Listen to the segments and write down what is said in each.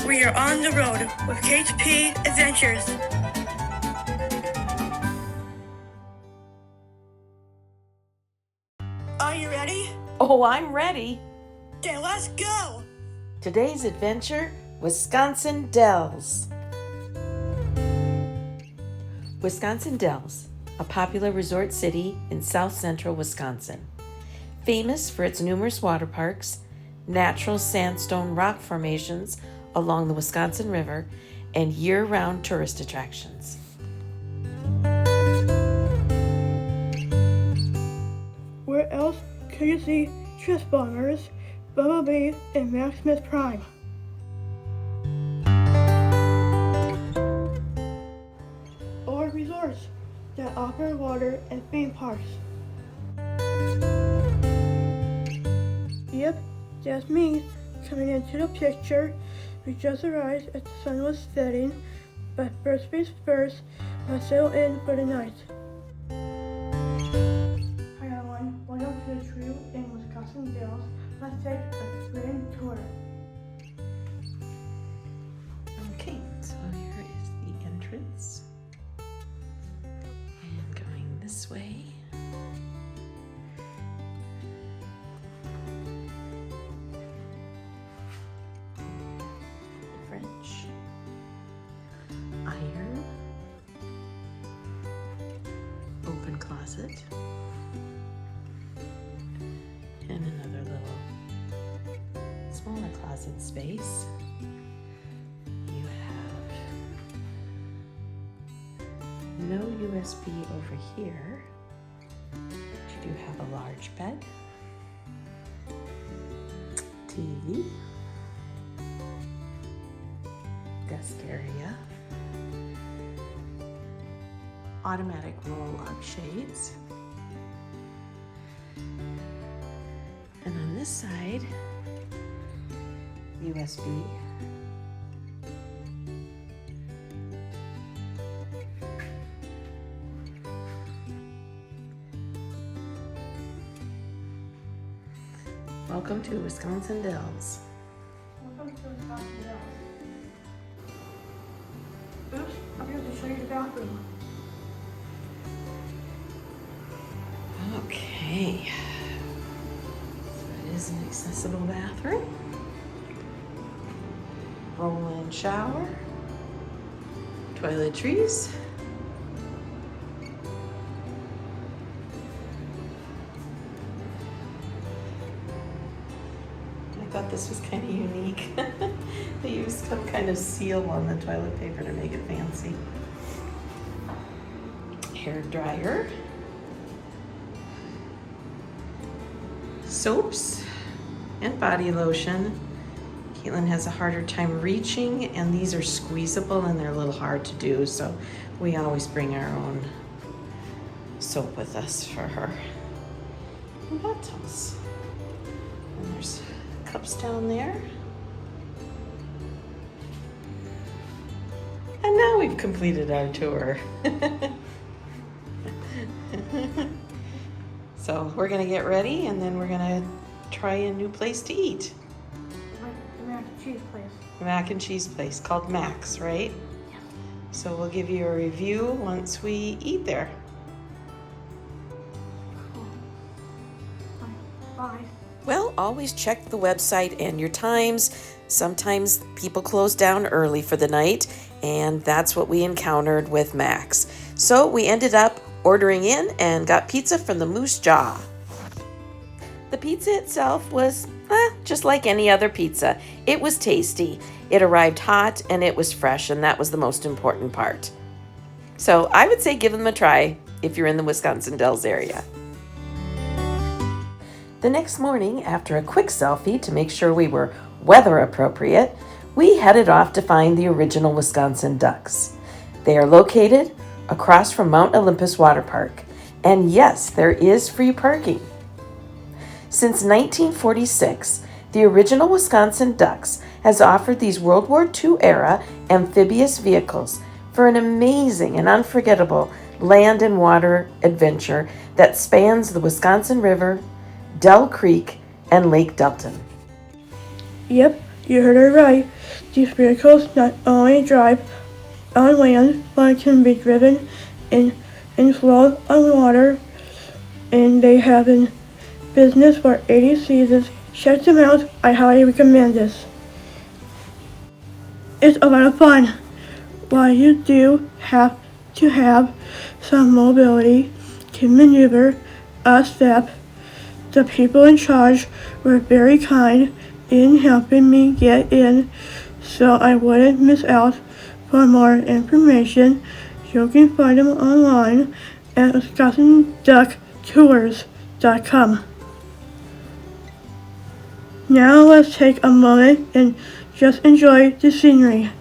we are on the road with KHP Adventures. Are you ready? Oh, I'm ready. Then let's go! Today's adventure, Wisconsin Dells. Wisconsin Dells, a popular resort city in south central Wisconsin. Famous for its numerous water parks, natural sandstone rock formations along the Wisconsin River, and year-round tourist attractions. Where else could you see Trust Bombers, Bumblebee, and Max Smith Prime? Or resorts that offer water and theme parks. Yep, that's me coming into the picture. We just arrived as the sun was setting, but first things first, let's settle in for the night. Hi everyone, welcome to the Trio in Wisconsin Dells. Let's take a grand tour. Okay, so here is the entrance. And going this way. French. Iron. Open closet. And another little smaller closet space. You have no USB over here. You do have a large bed, TV, desk area, automatic roll-up shades, and on this side, USB. Welcome to Wisconsin Dells. Welcome to Wisconsin Dells. Oops, I'm going to show you the bathroom. Okay. So it is an accessible bathroom. Roll-in shower. Toiletries. I thought this was kind of unique. They used some kind of seal on the toilet paper to make it fancy. Hair dryer. Soaps and body lotion. Caitlin has a harder time reaching, and these are squeezable and they're a little hard to do, so we always bring our own soap with us for her. And bottles. And there's cups down there. And now we've completed our tour. So we're gonna get ready and then we're gonna try a new place to eat. The mac and cheese place. Mac and cheese place called Max, right? Yeah. So we'll give you a review once we eat there. Cool. Bye. Well, always check the website and your times. Sometimes people close down early for the night, and that's what we encountered with Max. So we ended up ordering in and got pizza from the Moose Jaw. The pizza itself was just like any other pizza. It was tasty. It arrived hot and it was fresh, and that was the most important part. So I would say give them a try if you're in the Wisconsin Dells area. The next morning, after a quick selfie to make sure we were weather appropriate, we headed off to find the original Wisconsin ducks. They are located across from Mount Olympus Water Park, and yes, there is free parking. Since 1946, the original Wisconsin Ducks has offered these World War II era amphibious vehicles for an amazing and unforgettable land and water adventure that spans the Wisconsin River, Dell Creek, and Lake Delton. Yep, You heard it right. These vehicles not only drive on land, but can be driven and float on water, and they have been business for 80 seasons. Check them out. I highly recommend this. It's a lot of fun. While you do have to have some mobility to maneuver a step, the people in charge were very kind in helping me get in, so I wouldn't miss out. For more information, you can find them online at WisconsinDuckTours.com. Now let's take a moment and just enjoy the scenery.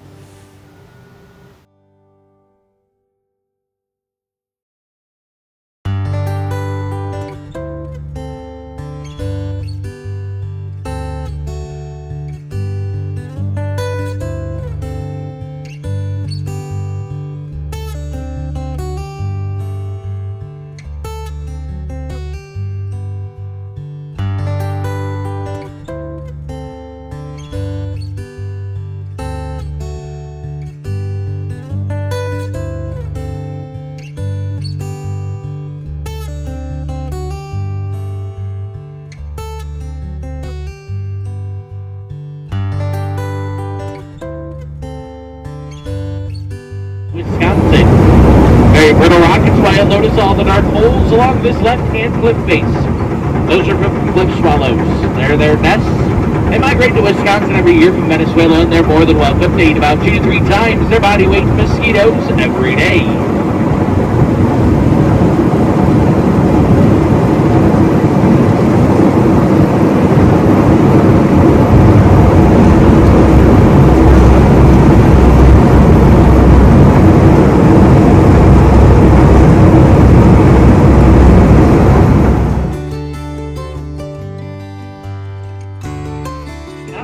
Wisconsin. Very brittle rockets, why you'll notice all the dark holes along this left-hand cliff face. Those are from cliff swallows. They're their nests. They migrate to Wisconsin every year from Venezuela, and they're more than welcome to eat about 2 to 3 times their body weight in mosquitoes every day.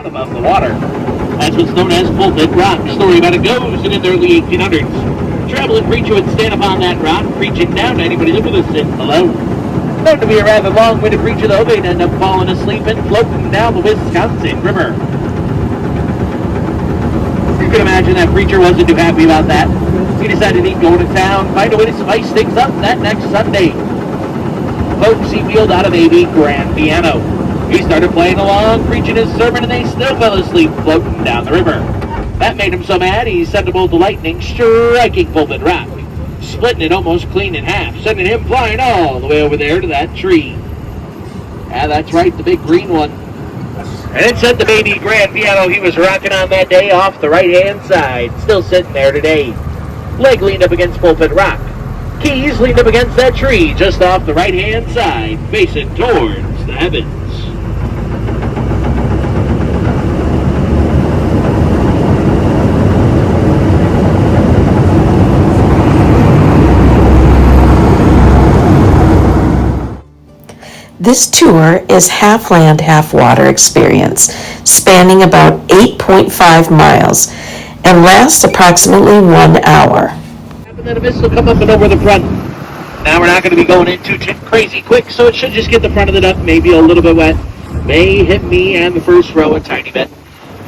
Above the water. That's what's known as Pulpit Rock. Story about it goes that in the early 1800s, a traveling preacher would stand upon that rock, preaching down to anybody that was sitting below. Known to be a rather long-winded preacher, though, they'd end up falling asleep and floating down the Wisconsin River. You can imagine that preacher wasn't too happy about that. He decided he'd go to town, find a way to spice things up that next Sunday. Folks, he wheeled out of a grand piano. He started playing along, preaching his sermon, and they still fell asleep floating down the river. That made him so mad, he sent a bolt of lightning striking Pulpit Rock, splitting it almost clean in half, sending him flying all the way over there to that tree. Yeah, that's right, the big green one. And it sent the baby grand piano he was rocking on that day off the right-hand side, still sitting there today. Leg leaned up against Pulpit Rock. Keys leaned up against that tree just off the right-hand side, facing towards the heavens. This tour is half land, half water experience, spanning about 8.5 miles and lasts approximately 1 hour. And then a mist will come up and over the front. Now we're not going to be going in too crazy quick, so it should just get the front of the duck maybe a little bit wet. May hit me and the first row a tiny bit.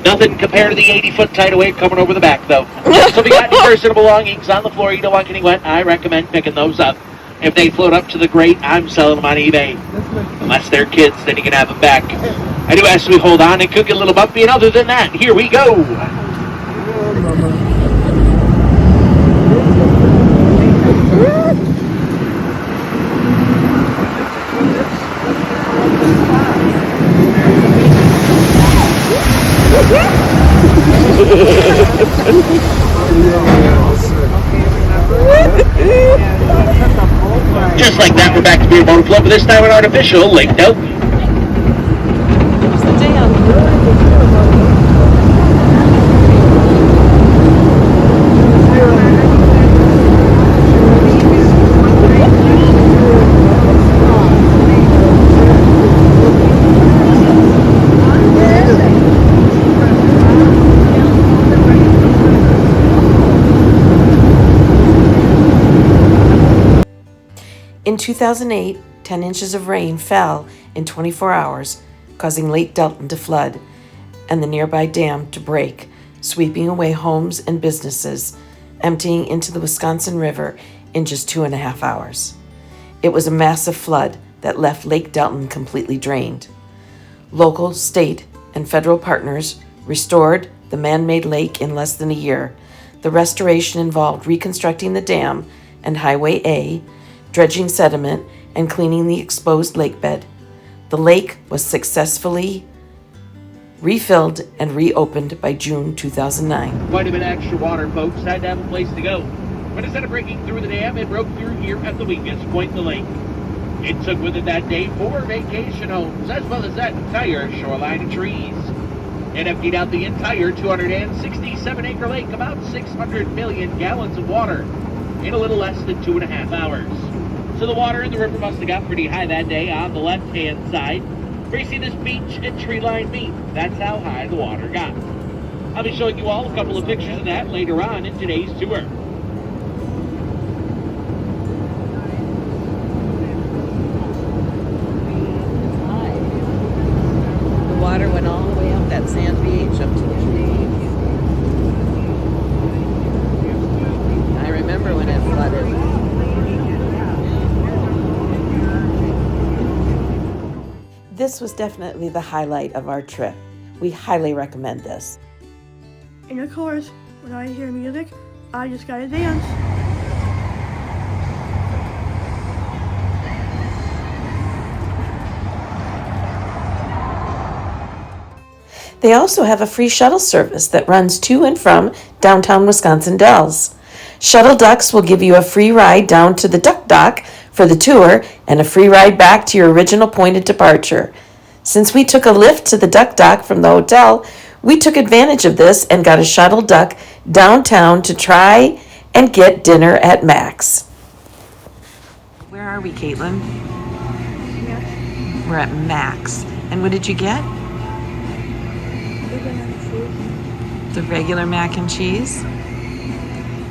Nothing compared to the 80-foot tidal wave coming over the back, though. So if you got your personal belongings on the floor, you don't want getting wet, I recommend picking those up. If they float up to the grate, I'm selling them on eBay. Unless they're kids, then you can have them back. I do ask we hold on. It could get a little bumpy, and other than that, here we go. Just like that, we're back to Beer Boat Club, but this time an artificial Lake Hilton. There's the dam. In 2008, 10 inches of rain fell in 24 hours, causing Lake Delton to flood. and the nearby dam to break, sweeping away homes and businesses, emptying into the Wisconsin River in just 2.5 hours. It was a massive flood that left Lake Delton completely drained. Local, state, and federal partners restored the man-made lake in less than a year. The restoration involved reconstructing the dam and Highway A, dredging sediment, and cleaning the exposed lake bed. The lake was successfully refilled and reopened by June 2009. Quite a bit of extra water, folks. Had to have a place to go. But instead of breaking through the dam, it broke through here at the weakest point in the lake. It took with it that day 4 vacation homes, as well as that entire shoreline of trees. It emptied out the entire 267-acre lake, about 600 million gallons of water, in a little less than 2.5 hours. So the water in the river must have got pretty high that day on the left-hand side, where you see this beach and tree-line meet. That's how high the water got. I'll be showing you all a couple of pictures of that later on in today's tour. The water went all the way up that sand beach, up to the tree. I remember when it flooded. This was definitely the highlight of our trip. We highly recommend this. And of course, when I hear music, I just gotta dance. They also have a free shuttle service that runs to and from downtown Wisconsin Dells. Shuttle ducks will give you a free ride down to the duck dock for the tour and a free ride back to your original point of departure. Since we took a lift to the duck dock from the hotel, we took advantage of this and got a shuttle duck downtown to try and get dinner at Mac's. Where are we, Caitlin? Yeah. We're at Mac's. And what did you get? The regular mac and cheese.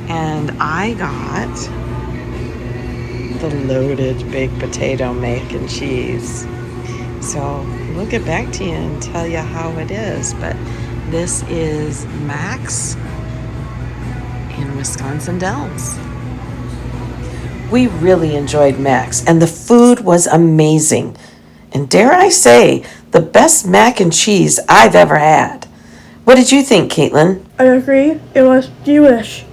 And I got the loaded baked potato mac and cheese. So we'll get back to you and tell you how it is. But this is Mac's in Wisconsin Dells. We really enjoyed Mac's, and the food was amazing. And dare I say, the best mac and cheese I've ever had. What did you think, Caitlin? I agree, it was delish.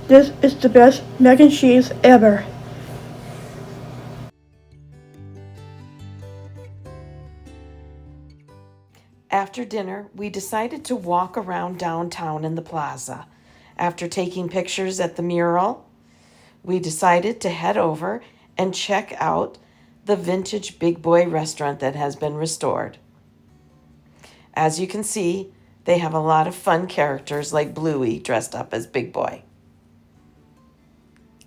This is the best mac and cheese ever. After dinner, we decided to walk around downtown in the plaza. After taking pictures at the mural, we decided to head over and check out the vintage Big Boy restaurant that has been restored. As you can see, they have a lot of fun characters like Bluey dressed up as Big Boy.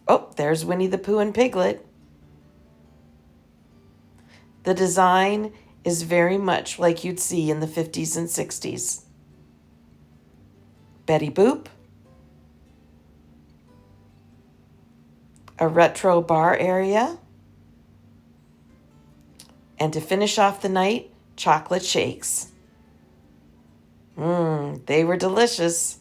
Oh, there's Winnie the Pooh and Piglet. The design is very much like you'd see in the 50s and 60s. Betty Boop. A retro bar area. And to finish off the night, chocolate shakes. They were delicious.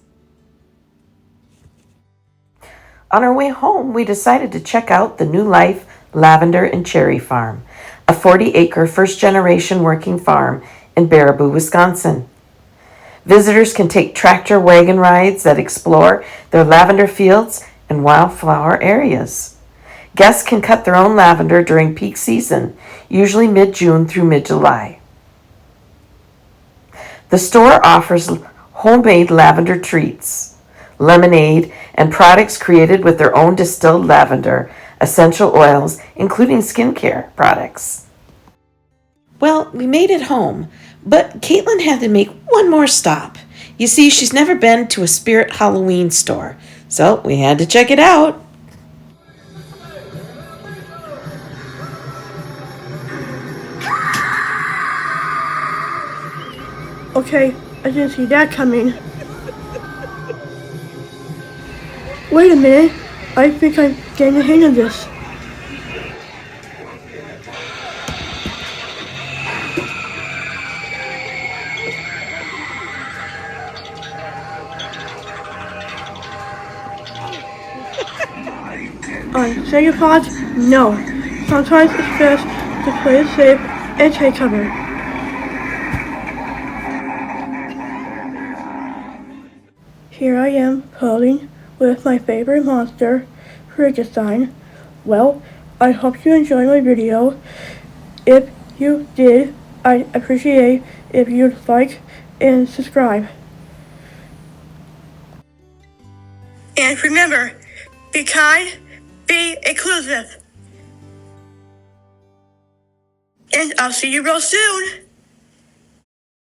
On our way home, we decided to check out the New Life Lavender and Cherry Farm, a 40-acre first-generation working farm in Baraboo, Wisconsin. Visitors can take tractor wagon rides that explore their lavender fields and wildflower areas. Guests can cut their own lavender during peak season, usually mid-June through mid-July. The store offers homemade lavender treats, lemonade, and products created with their own distilled lavender, essential oils, including skincare products. Well, we made it home, but Caitlin had to make one more stop. You see, she's never been to a Spirit Halloween store, so we had to check it out. Okay, I didn't see that coming. Wait a minute, I think I'm getting the hang of this. unsafe spots? No. Sometimes it's best to play it safe and take cover. Here I am posing with my favorite monster, Frankenstein. Well, I hope you enjoyed my video. If you did, I'd appreciate if you'd like and subscribe. And remember, be kind, be inclusive. And I'll see you real soon.